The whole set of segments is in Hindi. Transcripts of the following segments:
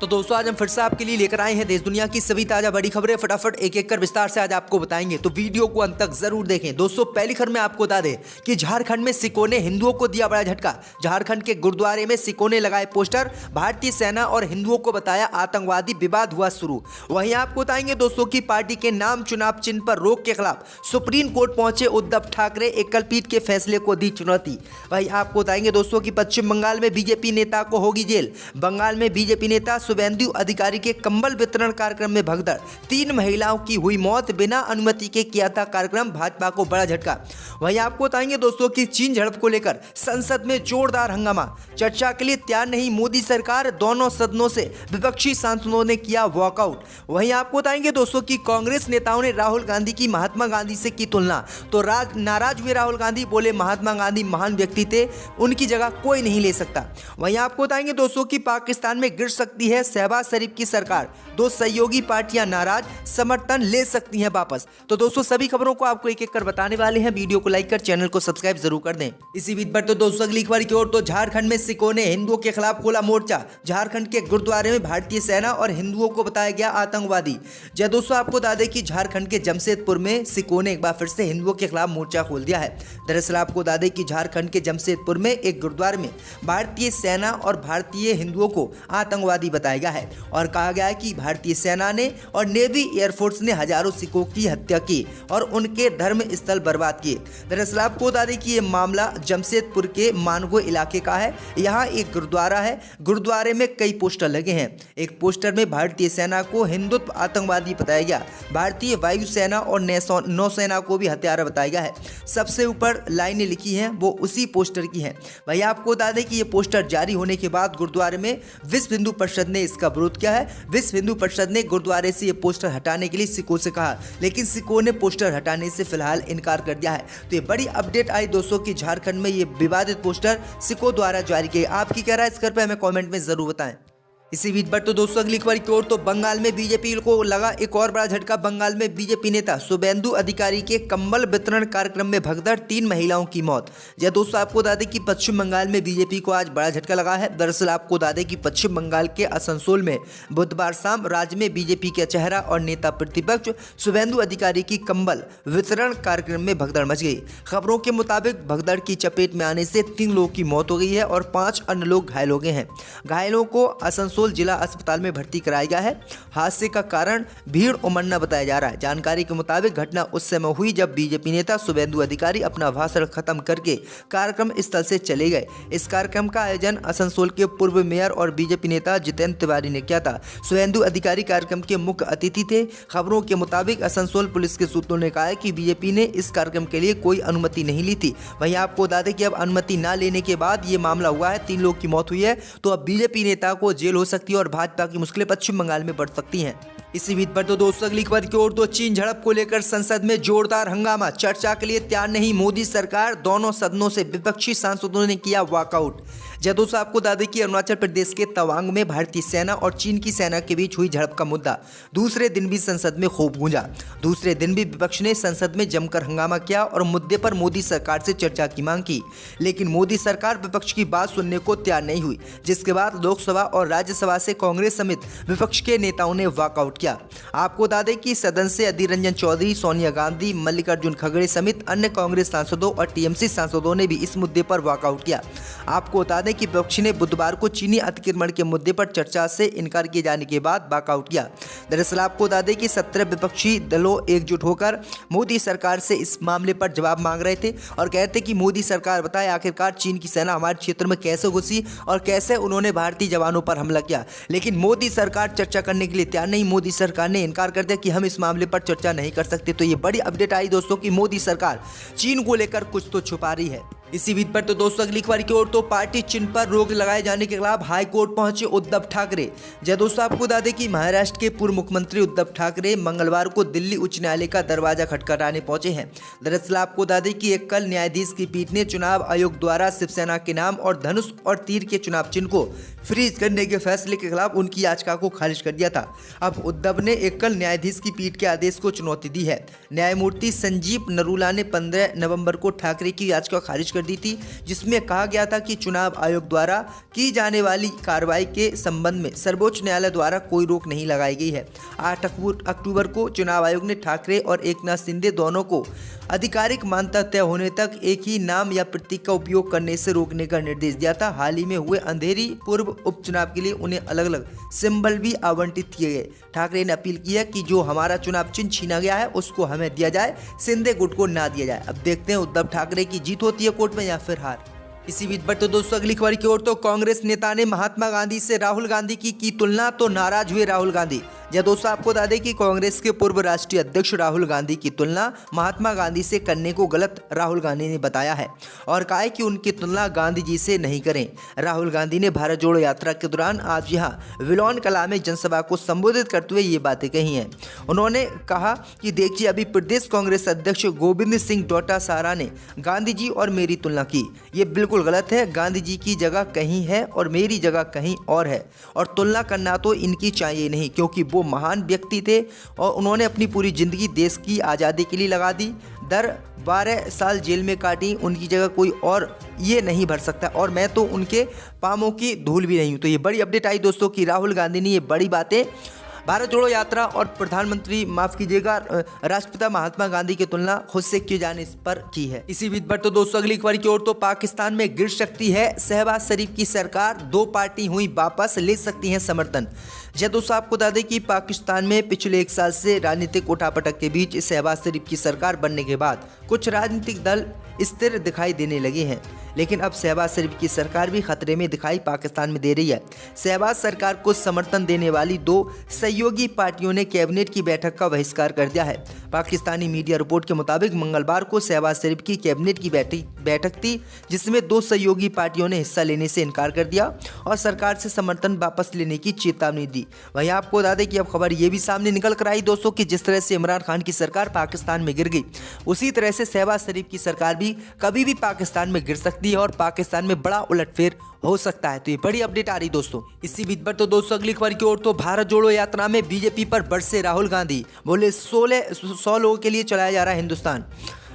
तो दोस्तों आज हम फिर से आपके लिए लेकर आए हैं देश दुनिया की सभी ताजा बड़ी खबरें। फटाफट एक एक कर विस्तार से आज आपको बताएंगे, तो वीडियो को अंत तक जरूर देखें। दोस्तों पहली खबर में आपको बता दें कि झारखंड में सिखों ने हिंदुओं को दिया बड़ा झटका। झारखंड के गुरुद्वारे में सिखों ने लगाए पोस्टर, भारतीय सेना और हिंदुओं को बताया आतंकवादी, विवाद हुआ शुरू। वहीं आपको बताएंगे दोस्तों की पार्टी के नाम चुनाव चिन्ह पर रोक के खिलाफ सुप्रीम कोर्ट पहुंचे उद्धव ठाकरे, एकल पीठ के फैसले को दी चुनौती। वहीं आपको बताएंगे दोस्तों की पश्चिम बंगाल में बीजेपी नेता को होगी जेल। बंगाल में बीजेपी नेता शुभेंदु अधिकारी के कंबल वितरण कार्यक्रम में भगदड़, 3 महिलाओं की हुई मौत, बिना अनुमति के किया था कार्यक्रम, भाजपा को बड़ा झटका। वहीं आपको बताएंगे दोस्तों की चीन झड़प को लेकर संसद में जोरदार हंगामा, चर्चा के लिए तैयार नहीं मोदी सरकार, दोनों सदनों से विपक्षी सांसदों ने किया वॉकआउट। वहीं आपको बताएंगे दोस्तों की कांग्रेस नेताओं ने राहुल गांधी की महात्मा गांधी से की तुलना, तो नाराज हुए राहुल गांधी, बोले महात्मा गांधी महान व्यक्ति थे, उनकी जगह कोई नहीं ले सकता। वहीं आपको बताएंगे दोस्तों की पाकिस्तान में गिर सकती है शहबाज शरीफ की सरकार, 2 सहयोगी पार्टियां नाराज, समर्थन ले सकती हैं वापस। तो दोस्तों सभी खबरों को आपको एक एक कर बताने वाले हैं, वीडियो को लाइक कर चैनल को सब्सक्राइब जरूर कर दें। इसी बीच पर तो दोस्तों अगली खबर की ओर, तो झारखंड में सिखों ने हिंदुओं के खिलाफ खोला मोर्चा। झारखंड के गुरुद्वारे में भारतीय सेना और हिंदुओं को बताया गया आतंकवादी। जय दोस्तों आपको बता दें कि झारखंड के जमशेदपुर में सिखों ने एक बार फिर से हिंदुओं के खिलाफ मोर्चा खोल दिया है। दरअसल आपको बता दें कि झारखंड के जमशेदपुर में एक गुरुद्वारे में भारतीय सेना और भारतीय हिंदुओं को आतंकवादी बताया गया है और कहा गया है कि भारतीय सेना ने और नेवी एयरफोर्स ने हजारों सिखों की हत्या की और उनके धर्म स्थल बर्बाद किए। दरअसल आपको बता दें कि यह मामला जमशेदपुर के मानगो इलाके का है। यहाँ एक गुरुद्वारा है, गुरुद्वारे में कई पोस्टर लगे हैं। एक पोस्टर में भारतीय सेना को हिंदुत्व आतंकवादी बताया गया, भारतीय वायुसेना और नौसेना को भी हत्यारा बताया गया है। सबसे ऊपर लाइनें लिखी हैं वो उसी पोस्टर की हैं। वही आपको बता दें कि ये पोस्टर जारी होने के बाद गुरुद्वारे में विश्व हिंदू परिषद ने इसका विरोध किया है। विश्व हिंदू परिषद ने गुरुद्वारे से ये पोस्टर हटाने के लिए सिखों से कहा, लेकिन सिखों ने पोस्टर हटाने से फिलहाल इनकार कर दिया है। तो ये बड़ी अपडेट आई दोस्तों की झारखंड में ये विवादित पोस्टर सिखों द्वारा जारी किए। आपकी क्या राय इस पर हमें कमेंट में जरूर बताएं। इसी बीच पर तो दोस्तों अगली खबर की ओर, तो बंगाल में बीजेपी को लगा एक और बड़ा झटका। बंगाल में बीजेपी नेता शुभेंदु अधिकारी के कंबल वितरण कार्यक्रम में भगदड़, 3 महिलाओं की मौत। जय दोस्तों आपको बता दें कि पश्चिम बंगाल में बीजेपी को आज बड़ा झटका लगा है। दरअसल आपको बता दें कि पश्चिम बंगाल के आसनसोल में बुधवार शाम राज्य में बीजेपी के चेहरा और नेता प्रतिपक्ष शुभेंदु अधिकारी की कंबल वितरण कार्यक्रम में भगदड़ मच गई। खबरों के मुताबिक भगदड़ की चपेट में आने से 3 लोगों की मौत हो गई है और 5 अन्य लोग घायल हो गए हैं। घायलों को आसनसोल जिला अस्पताल में भर्ती कराया गया है। हादसे का कारण भीड़ उमड़ना बताया जा रहा है। जानकारी के मुताबिक घटना उस समय हुई जब बीजेपी नेता शुभेंदु अधिकारी अपना भाषण खत्म करके कार्यक्रम स्थल से चले गए। इस कार्यक्रम का आयोजन आसनसोल के पूर्व मेयर और बीजेपी नेता जितेंद्र तिवारी ने किया था। शुभेंदु अधिकारी कार्यक्रम के मुख्य अतिथि थे। खबरों के मुताबिक आसनसोल पुलिस के सूत्रों ने कहा है कि बीजेपी ने इस कार्यक्रम के लिए कोई अनुमति नहीं ली थी। वहीं आपको बता दें कि अब अनुमति न लेने के बाद ये मामला हुआ है, 3 लोग की मौत हुई है। तो अब बीजेपी नेता को जेल हो सकती है और भाजपा की मुश्किलें पश्चिम बंगाल में बढ़ सकती हैं। इसी बीच पर तो दोस्तों अगली खबर की ओर, तो चीन झड़प को लेकर संसद में जोरदार हंगामा, चर्चा के लिए तैयार नहीं मोदी सरकार, दोनों सदनों से विपक्षी सांसदों ने किया वॉकआउट। जय दोस्तों आपको बता दें कि अरुणाचल प्रदेश के तवांग में भारतीय सेना और चीन की सेना के बीच हुई झड़प का मुद्दा दूसरे दिन भी संसद में खूब गूंजा। दूसरे दिन भी विपक्ष ने संसद में जमकर हंगामा किया और मुद्दे पर मोदी सरकार से चर्चा की मांग की, लेकिन मोदी सरकार विपक्ष की बात सुनने को तैयार नहीं हुई, जिसके बाद लोकसभा और राज्यसभा से कांग्रेस समेत विपक्ष के नेताओं ने वॉकआउट किया। आपको बता दें कि सदन से अधीर रंजन चौधरी, सोनिया गांधी, मल्लिकार्जुन खड़गे समेत अन्य कांग्रेस सांसदों और टीएमसी सांसदों ने भी इस मुद्दे पर वॉकआउट किया। आपको बता दें कि विपक्ष ने बुधवार को चीनी अतिक्रमण के मुद्दे पर चर्चा से इनकार किए जाने के बाद वॉकआउट किया। दरअसल आपको बता दें कि 17 विपक्षी दलों एकजुट होकर मोदी सरकार से इस मामले पर जवाब मांग रहे थे और कहते कि मोदी सरकार बताए आखिरकार चीन की सेना हमारे क्षेत्र में कैसे घुसी और कैसे उन्होंने भारतीय जवानों पर हमला किया। लेकिन मोदी सरकार चर्चा करने के लिए तैयार नहीं। मोदी सरकार ने इनकार कर दिया कि हम इस मामले पर चर्चा नहीं कर सकते। तो ये बड़ी अपडेट आई दोस्तों कि मोदी सरकार चीन को लेकर कुछ तो छुपा रही है। इसी बीच पर तो दोस्तों अगली खबर की ओर, तो पार्टी चिन्ह पर रोक लगाए जाने के खिलाफ हाई कोर्ट पहुंचे उद्धव ठाकरे। जय दोस्तों आपको बता दें कि महाराष्ट्र के पूर्व मुख्यमंत्री उद्धव ठाकरे मंगलवार को दिल्ली उच्च न्यायालय का दरवाजा खटखटाने पहुंचे हैं। दरअसल आपको बता दें कि एक कल न्यायाधीश की पीठ ने चुनाव आयोग द्वारा शिवसेना के नाम और धनुष और तीर के चुनाव चिन्ह को फ्रीज करने के फैसले के खिलाफ उनकी याचिका को खारिज कर दिया था। अब उद्धव ने एकल न्यायाधीश की पीठ के आदेश को चुनौती दी है। न्यायमूर्ति संजीव नरूला ने 15 नवंबर को ठाकरे की याचिका खारिज कर दी थी, जिसमें कहा गया था कि चुनाव आयोग द्वारा की जाने वाली कार्रवाई के संबंध में सर्वोच्च न्यायालय द्वारा कोई रोक नहीं लगाई गई है। 8 अक्टूबर को चुनाव आयोग ने ठाकरे और एकनाथ शिंदे दोनों को आधिकारिक मान्यता तय होने तक एक ही नाम या प्रतीक का उपयोग करने से रोकने का निर्देश दिया था। हाल ही में हुए अंधेरी पूर्व उपचुनाव के लिए उन्हें अलग अलग सिंबल भी आवंटित किए गए। ठाकरे ने अपील की है कि जो हमारा चुनाव चिन्ह छीना गया है उसको हमें दिया जाए, शिंदे गुट को ना दिया जाए। अब देखते हैं उद्धव ठाकरे की जीत होती है कोर्ट में या फिर हार। इसी बीच पर तो दोस्तों अगली खबर की ओर, तो कांग्रेस नेता ने महात्मा गांधी से राहुल गांधी की तुलना, तो नाराज हुए राहुल गांधी। या दोस्तों आपको बता दें कि कांग्रेस के पूर्व राष्ट्रीय अध्यक्ष राहुल गांधी की तुलना महात्मा गांधी से करने को गलत राहुल गांधी ने बताया है और कहा है कि उनकी तुलना गांधी जी से नहीं करें। राहुल गांधी ने भारत जोड़ो यात्रा के दौरान आज यहां विलोन कला में जनसभा को संबोधित करते हुए ये बातें कही हैं। उन्होंने कहा कि देखिए, अभी प्रदेश कांग्रेस अध्यक्ष गोविंद सिंह डोटासरा ने गांधी जी और मेरी तुलना की, ये बिल्कुल गलत है। गांधी जी की जगह कहीं है और मेरी जगह कहीं और है, और तुलना करना तो इनकी चाहिए नहीं, क्योंकि वो महान व्यक्ति थे और उन्होंने अपनी पूरी जिंदगी देश की आज़ादी के लिए लगा दी। 12 साल जेल में काटी, उनकी जगह कोई और ये नहीं भर सकता, और मैं तो उनके पामों की धूल भी नहीं हूँ। तो ये बड़ी अपडेट आई दोस्तों कि राहुल गांधी ने ये बड़ी बातें भारत जोड़ो यात्रा और प्रधानमंत्री माफ कीजिएगा राष्ट्रपिता महात्मा गांधी की तुलना खुद से किए जाने पर की है। इसी बीच पर तो दोस्तों अगली खबर की ओर, तो पाकिस्तान में गिर सकती है शहबाज शरीफ की सरकार, 2 पार्टी हुई वापस, ले सकती हैं समर्थन। जय दोस्तों आपको बता दें कि पाकिस्तान में पिछले 1 साल से राजनीतिक उठापटक के बीच शहबाज शरीफ की सरकार बनने के बाद कुछ राजनीतिक दल स्थिर दिखाई देने लगे हैं, लेकिन अब शहबाज शरीफ की सरकार भी खतरे में दिखाई पाकिस्तान में दे रही है। शहबाज सरकार को समर्थन देने वाली 2 सहयोगी पार्टियों ने कैबिनेट की बैठक का बहिष्कार कर दिया है। पाकिस्तानी मीडिया रिपोर्ट के मुताबिक मंगलवार को शहबाज शरीफ की कैबिनेट की बैठक थी, जिसमें 2 सहयोगी पार्टियों ने हिस्सा लेने से इनकार कर दिया और सरकार से समर्थन वापस लेने की चेतावनी दी। वहीं आपको बता दें कि अब खबर ये भी सामने निकल कर आई दोस्तों कि जिस तरह से इमरान खान की सरकार पाकिस्तान में गिर गई, उसी तरह से शहबाज शरीफ की सरकार भी कभी भी पाकिस्तान में गिर सकती है और पाकिस्तान में बड़ा उलटफेर हो सकता है। तो ये बड़ी अपडेट आ रही दोस्तों। इसी बीच पर तो दोस्तों अगली खबर की ओर, तो भारत जोड़ो यात्रा में बीजेपी पर बरसे राहुल गांधी, बोले 100 लोगों के लिए चलाया जा रहा है हिंदुस्तान।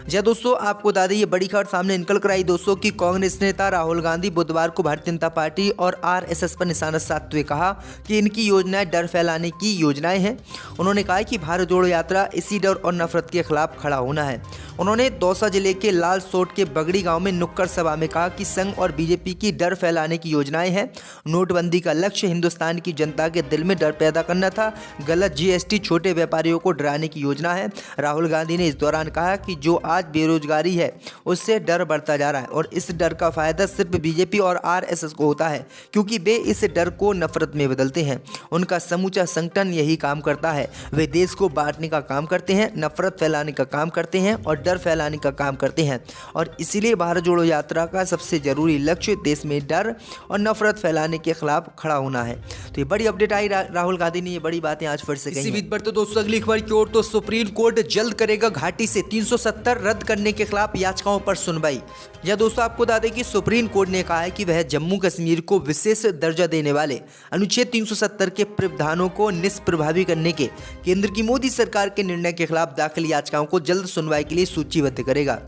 जय दोस्तों आपको बता दें ये बड़ी खबर सामने निकल कर आई दोस्तों कि कांग्रेस नेता राहुल गांधी बुधवार को भारतीय जनता पार्टी और आरएसएस पर निशाना साधते हुए कहा कि इनकी योजनाएं डर फैलाने की योजनाएं हैं। उन्होंने कहा कि भारत जोड़ो यात्रा इसी डर और नफरत के खिलाफ खड़ा होना है। उन्होंने दौसा जिले के लाल सोट के बगड़ी गांव में नुक्कड़ सभा में कहा कि संघ और बीजेपी की डर फैलाने की योजनाएं हैं। नोटबंदी का लक्ष्य हिंदुस्तान की जनता के दिल में डर पैदा करना था। गलत जीएसटी छोटे व्यापारियों को डराने की योजना है। राहुल गांधी ने इस दौरान कहा कि जो आज बेरोजगारी है उससे डर बढ़ता जा रहा है और इस डर का फायदा सिर्फ बीजेपी और आरएसएस को होता है, क्योंकि वे इस डर को नफरत में बदलते हैं। उनका समूचा संगठन यही काम करता है। वे देश को बांटने का काम करते हैं, नफरत फैलाने का काम करते हैं और डर फैलाने का काम करते हैं, और इसीलिए भारत जोड़ो यात्रा का सबसे जरूरी लक्ष्य देश में डर और नफरत फैलाने के खिलाफ खड़ा होना है। तो ये बड़ी अपडेट आई, राहुल गांधी ने ये बड़ी बातें आज फिर से कही। इसी बीच पर तो दोस्तों अगली खबर की ओर, तो सुप्रीम कोर्ट जल्द करेगा घाटी से 370 रद्द करने के खिलाफ याचिकाओं पर सुनवाई। या दोस्तों आपको बता दें कि सुप्रीम कोर्ट ने कहा है कि वह जम्मू कश्मीर को विशेष दर्जा देने वाले अनुच्छेद 370 के प्रावधानों को निष्प्रभावी करने के केंद्र की मोदी सरकार के निर्णय के खिलाफ दाखिल याचिकाओं को जल्द सुनवाई के लिए सूचीबद्ध करेगा।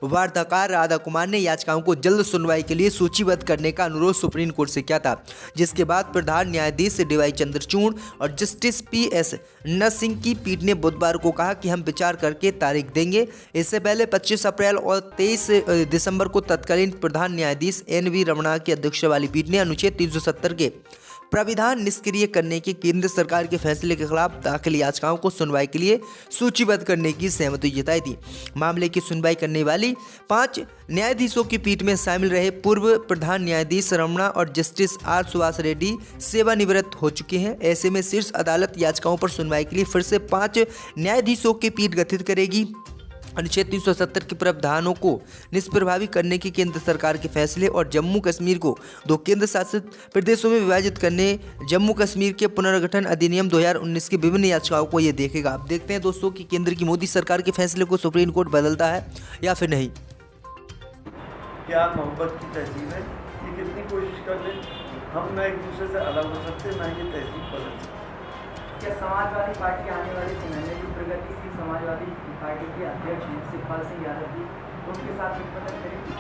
वार्ताकार राधा कुमार ने याचिकाओं को जल्द सुनवाई के लिए सूचीबद्ध करने का अनुरोध सुप्रीम कोर्ट से किया था, जिसके बाद प्रधान न्यायाधीश डीवाई चंद्रचूड़ और जस्टिस पीएस नरसिंह की पीठ ने बुधवार को कहा कि हम विचार करके तारीख देंगे। इससे पहले 25 अप्रैल और 23 दिसंबर को तत्कालीन प्रधान न्यायाधीश एन.वी. रमणा की अध्यक्षता वाली पीठ ने अनुच्छेद 370 के प्राविधान निष्क्रिय करने के केंद्र सरकार के फैसले के खिलाफ दाखिल याचिकाओं को सुनवाई के लिए सूचीबद्ध करने की सहमति जताई थी। मामले की सुनवाई करने वाली 5 न्यायाधीशों की पीठ में शामिल रहे पूर्व प्रधान न्यायाधीश रमणा और जस्टिस आर सुभाष रेड्डी सेवानिवृत्त हो चुके हैं। ऐसे में शीर्ष अदालत याचिकाओं पर सुनवाई के लिए फिर से 5 न्यायाधीशों की पीठ गठित करेगी। अनुच्छेद 370 के प्रावधानों को निष्प्रभावी करने के केंद्र सरकार के फैसले और जम्मू कश्मीर को 2 केंद्र शासित प्रदेशों में विभाजित करने जम्मू कश्मीर के पुनर्गठन अधिनियम 2019 की विभिन्न याचिकाओं को ये देखेगा। अब देखते हैं दोस्तों कि केंद्र की मोदी सरकार के फैसले को सुप्रीम कोर्ट बदलता है या फिर नहीं। क्या मोहब्बत की तहजीब है? ये कितनी कोशिश कर ले हम न एक दूसरे से अलग हो सकते, ना ये तहजीब बदल सकते। क्या समाजवादी पार्टी आने वाले समय में जो प्रगतिशील समाजवादी पार्टी के अध्यक्ष हैं शिवपाल सिंह यादव जी, उनके साथ गठबंधन करेंगे?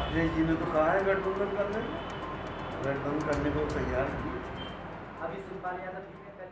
अखिलेश जी ने तो कहा है गठबंधन करने को तैयार किए। अभी शिवपाल यादव जी ने कल